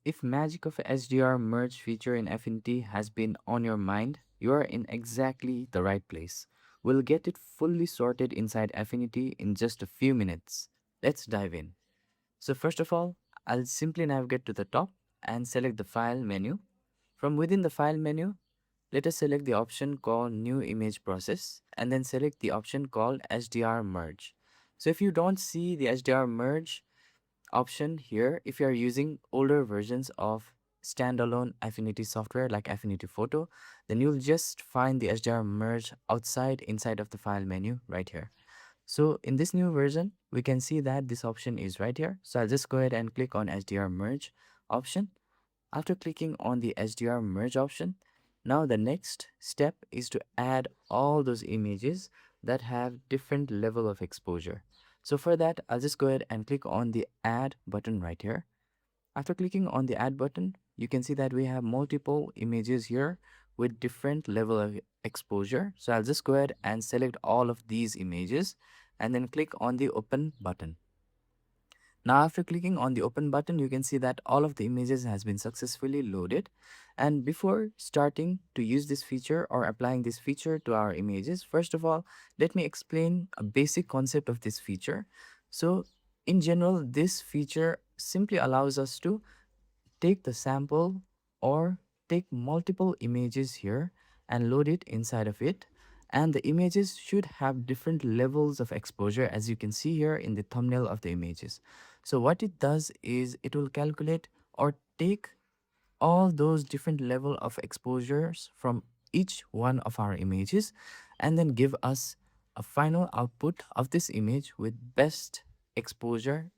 If magic of HDR merge feature in Affinity has been on your mind, you are in exactly the right place. We'll get it fully sorted inside Affinity in just a few minutes. Let's dive in. So first of all, I'll simply navigate to the top and select the file menu. From within the file menu, let us select the option called New Image Process and then select the option called HDR Merge. So if you don't see the HDR Merge option here, if you are using older versions of standalone Affinity software like Affinity Photo, then you'll just find the HDR Merge inside of the file menu right here. So in this new version, we can see that this option is right here. So I'll just go ahead and click on HDR Merge option. After clicking on the HDR Merge option, now the next step is to add all those images that have different level of exposure. So for that, I'll just go ahead and click on the Add button right here. After clicking on the Add button, you can see that we have multiple images here with different level of exposure. So I'll just go ahead and select all of these images and then click on the Open button. Now after clicking on the open button, you can see that all of the images has been successfully loaded. And before starting to use this feature or applying this feature to our images, first of all, let me explain a basic concept of this feature. So in general, this feature simply allows us to take the sample or take multiple images here and load it inside of it, and the images should have different levels of exposure as you can see here in the thumbnail of the images. So what it does is it will calculate or take all those different level of exposures from each one of our images and then give us a final output of this image with best exposure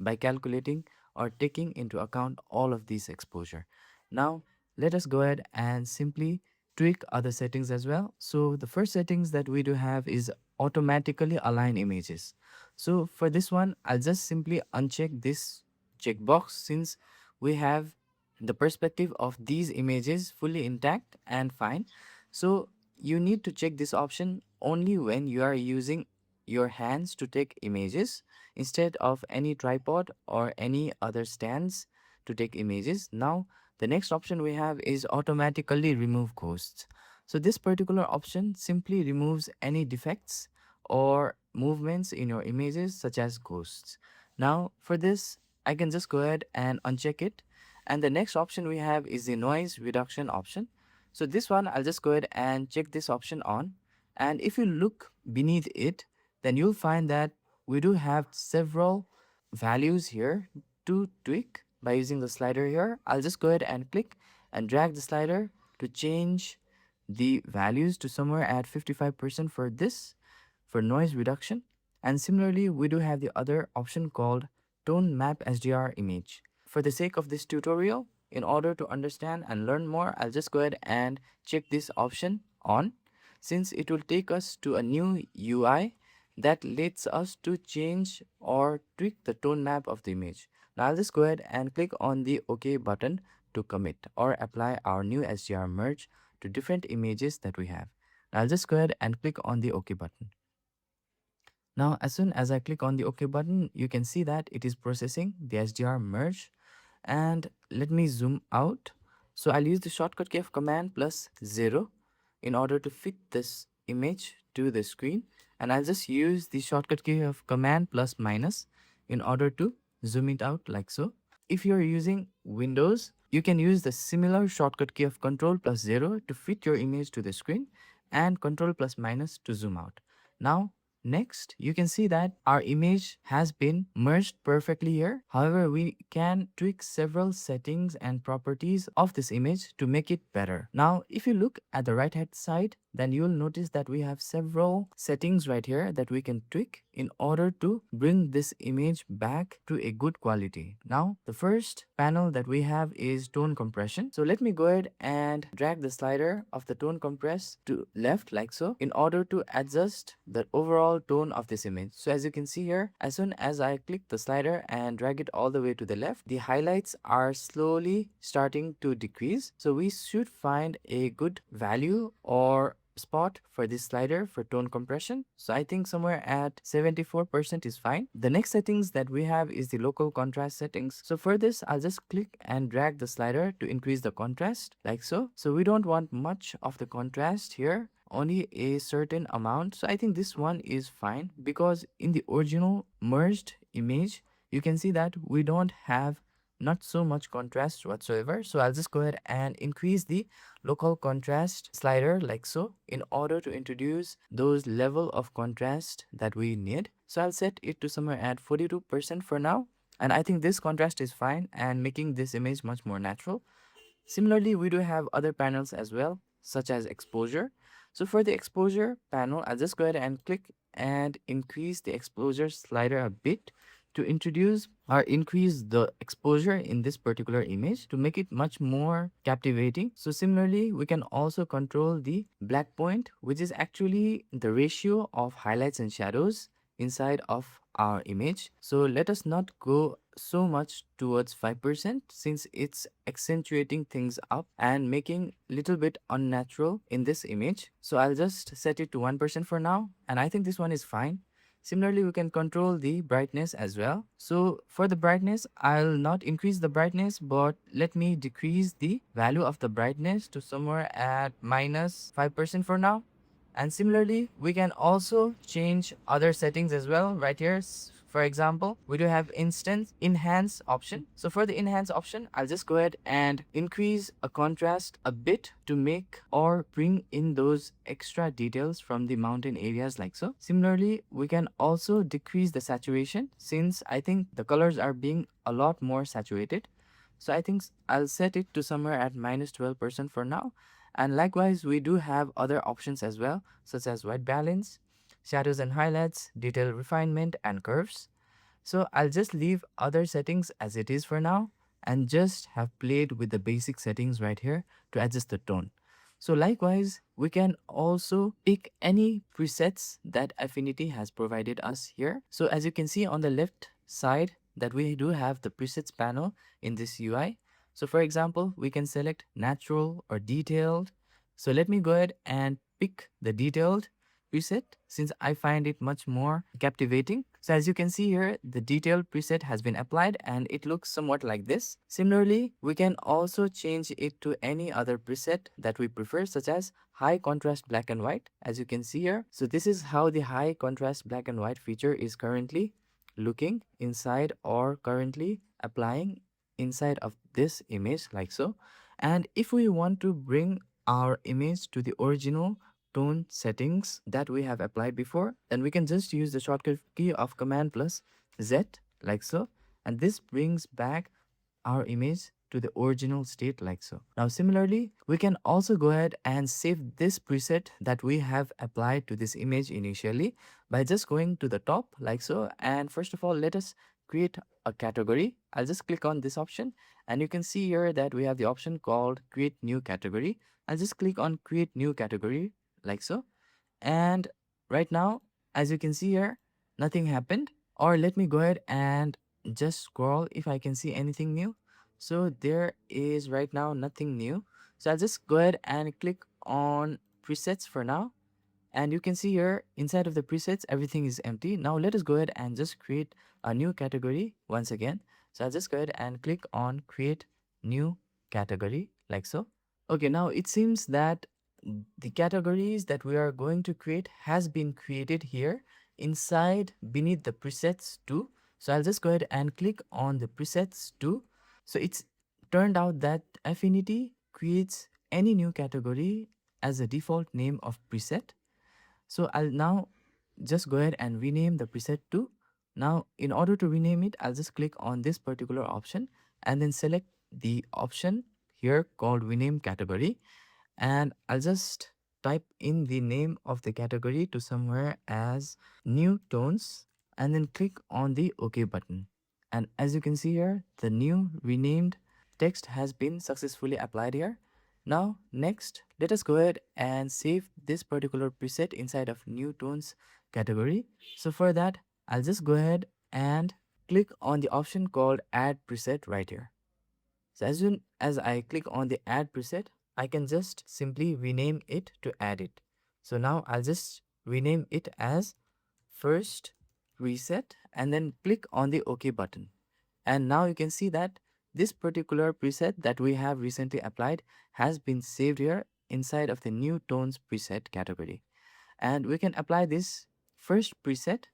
by calculating or taking into account all of these exposure. Now, let us go ahead and simply tweak other settings as well. So the first settings that we do have is automatically align images. So for this one, I'll just simply uncheck this checkbox since we have the perspective of these images fully intact and fine. So you need to check this option only when you are using your hands to take images instead of any tripod or any other stands to take images. Now, the next option we have is automatically remove ghosts. So this particular option simply removes any defects or movements in your images such as ghosts. Now, for this, I can just go ahead and uncheck it. And the next option we have is the noise reduction option. So this one, I'll just go ahead and check this option on. And if you look beneath it, then you'll find that we do have several values here to tweak by using the slider here. I'll just go ahead and click and drag the slider to change the values to somewhere at 55% for this, for noise reduction. And similarly, we do have the other option called Tone Map SDR Image. For the sake of this tutorial, in order to understand and learn more, I'll just go ahead and check this option on, since it will take us to a new UI that lets us to change or tweak the tone map of the image. Now I'll just go ahead and click on the OK button to commit or apply our new SGR merge to different images that we have. Now I'll just go ahead and click on the OK button. Now as soon as I click on the OK button, you can see that it is processing the SGR merge. And let me zoom out. So I'll use the shortcut key of Command plus 0 in order to fit this image to the screen, and I'll just use the shortcut key of Command plus minus in order to zoom it out like so. If you're using Windows, you can use the similar shortcut key of Control plus 0 to fit your image to the screen and Control plus minus to zoom out. Now, next, you can see that our image has been merged perfectly here. However, we can tweak several settings and properties of this image to make it better. Now, if you look at the right hand side, then you'll notice that we have several settings right here that we can tweak in order to bring this image back to a good quality. Now, the first panel that we have is tone compression. So let me go ahead and drag the slider of the tone compress to left like so in order to adjust the overall tone of this image. So as you can see here, as soon as I click the slider and drag it all the way to the left, the highlights are slowly starting to decrease. So we should find a good value or spot for this slider for tone compression. So I think somewhere at 74% is fine. The next settings that we have is the local contrast settings. So for this, I'll just click and drag the slider to increase the contrast like so. So we don't want much of the contrast here, only a certain amount. So I think this one is fine because in the original merged image, you can see that we don't have not so much contrast whatsoever. So I'll just go ahead and increase the local contrast slider like so in order to introduce those level of contrast that we need. So I'll set it to somewhere at 42% for now. And I think this contrast is fine and making this image much more natural. Similarly, we do have other panels as well, such as exposure. So for the exposure panel, I'll just go ahead and click and increase the exposure slider a bit to introduce or increase the exposure in this particular image to make it much more captivating. So similarly, we can also control the black point, which is actually the ratio of highlights and shadows inside of our image. So let us not go so much towards 5% since it's accentuating things up and making little bit unnatural in this image. So I'll just set it to 1% for now, and I think this one is fine. Similarly, we can control the brightness as well. So for the brightness, I'll not increase the brightness, but let me decrease the value of the brightness to somewhere at minus 5% for now. And similarly, we can also change other settings as well right here. For example, we do have instant enhance option. So for the enhance option, I'll just go ahead and increase a contrast a bit to make or bring in those extra details from the mountain areas like so. Similarly, we can also decrease the saturation since I think the colors are being a lot more saturated. So I think I'll set it to somewhere at minus 12% for now. And likewise, we do have other options as well, such as white balance, shadows and highlights, detail refinement, and curves. So I'll just leave other settings as it is for now and just have played with the basic settings right here to adjust the tone. So likewise, we can also pick any presets that Affinity has provided us here. So as you can see on the left side that we do have the presets panel in this UI. So for example, we can select natural or detailed. So let me go ahead and pick the detailed preset since I find it much more captivating. So as you can see here, the detailed preset has been applied and it looks somewhat like this. Similarly, we can also change it to any other preset that we prefer, such as high contrast black and white, as you can see here. So this is how the high contrast black and white feature is currently looking inside or currently applying inside of this image like so. And if we want to bring our image to the original tone settings that we have applied before, then we can just use the shortcut key of Command plus Z like so, and this brings back our image to the original state like so. Now similarly, we can also go ahead and save this preset that we have applied to this image initially by just going to the top like so. And first of all, let us create a category. I'll just click on this option and you can see here that we have the option called create new category. I'll just click on create new category like so. And right now, as you can see here, nothing happened. Or let me go ahead and just scroll if I can see anything new. So there is right now nothing new. So I'll just go ahead and click on presets for now. And you can see here inside of the presets, everything is empty. Now let us go ahead and just create a new category once again. So I'll just go ahead and click on create new category like so. Okay, now it seems that the categories that we are going to create has been created here inside beneath the presets too. So I'll just go ahead and click on the presets too. So it's turned out that Affinity creates any new category as a default name of preset. So I'll now just go ahead and rename the preset to. Now, in order to rename it, I'll just click on this particular option and then select the option here called rename category. And I'll just type in the name of the category to somewhere as new tones and then click on the OK button. And as you can see here, the new renamed text has been successfully applied here. Now, next, let us go ahead and save this particular preset inside of new tones category. So for that, I'll just go ahead and click on the option called add preset right here. So as soon as I click on the add preset, I can just simply rename it to add it. So now I'll just rename it as first preset and then click on the OK button. And now you can see that this particular preset that we have recently applied has been saved here inside of the new tones preset category. And we can apply this first preset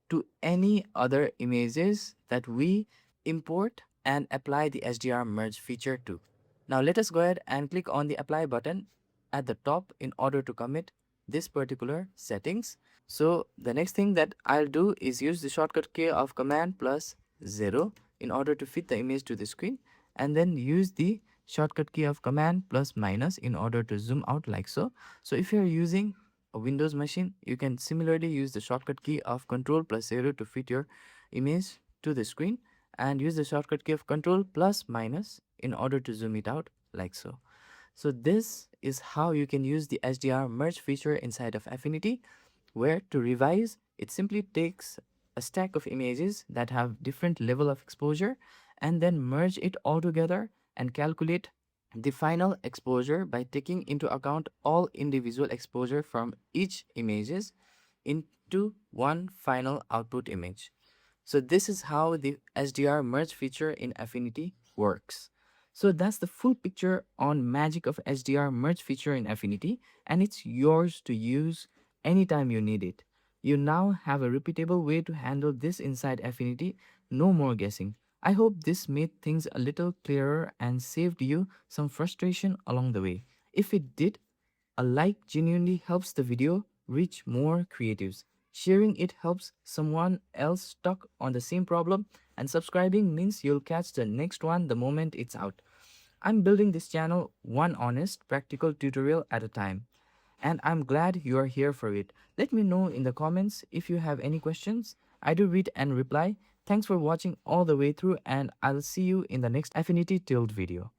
to any other images that we import and apply the HDR merge feature to. Now let us go ahead and click on the apply button at the top in order to commit this particular settings. So the next thing that I'll do is use the shortcut key of command plus 0 in order to fit the image to the screen, and then use the shortcut key of command plus minus in order to zoom out like so. So if you're using a Windows machine, you can similarly use the shortcut key of control plus 0 to fit your image to the screen, and use the shortcut key of control plus minus in order to zoom it out like so. So this is how you can use the HDR merge feature inside of Affinity, where to revise, it simply takes a stack of images that have different level of exposure and then merge it all together and calculate the final exposure by taking into account all individual exposure from each images into one final output image. So this is how the HDR merge feature in Affinity works. So that's the full picture on magic of HDR merge feature in Affinity, and it's yours to use anytime you need it. You now have a repeatable way to handle this inside Affinity, no more guessing. I hope this made things a little clearer and saved you some frustration along the way. If it did, a like genuinely helps the video reach more creatives. Sharing it helps someone else stuck on the same problem, and subscribing means you'll catch the next one the moment it's out. I'm building this channel one honest, practical tutorial at a time, and I'm glad you are here for it. Let me know in the comments if you have any questions. I do read and reply. Thanks for watching all the way through, and I'll see you in the next Affinity Tilde video.